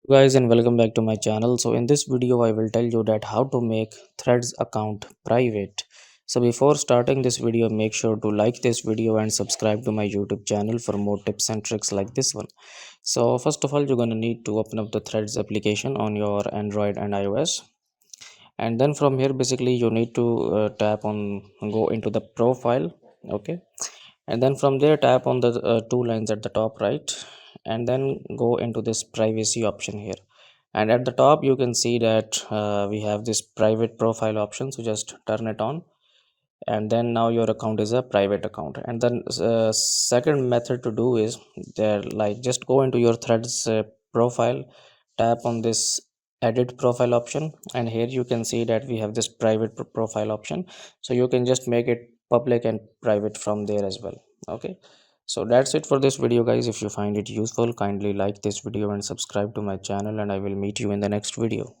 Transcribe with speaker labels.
Speaker 1: Guys, and welcome back to my channel. So in this video I will tell you that how to make Threads account private. So before starting this video, make sure to like this video and subscribe to my YouTube channel for more tips and tricks like this one. So first of all, you're going to need to open up the Threads application on your Android and iOS, and then from here basically you need to tap on go into the profile. Okay, and then from there tap on the two lines at the top right, and then go into this privacy option here, and at the top you can see that we have this private profile option, so just turn it on, and then now your account is a private account. And then second method to do is there, like, just go into your Threads profile, tap on this edit profile option, and here you can see that we have this private profile option, so you can just make it public and private from there as well. Okay, so that's it for this video, guys. If you find it useful, kindly like this video and subscribe to my channel, and I will meet you in the next video.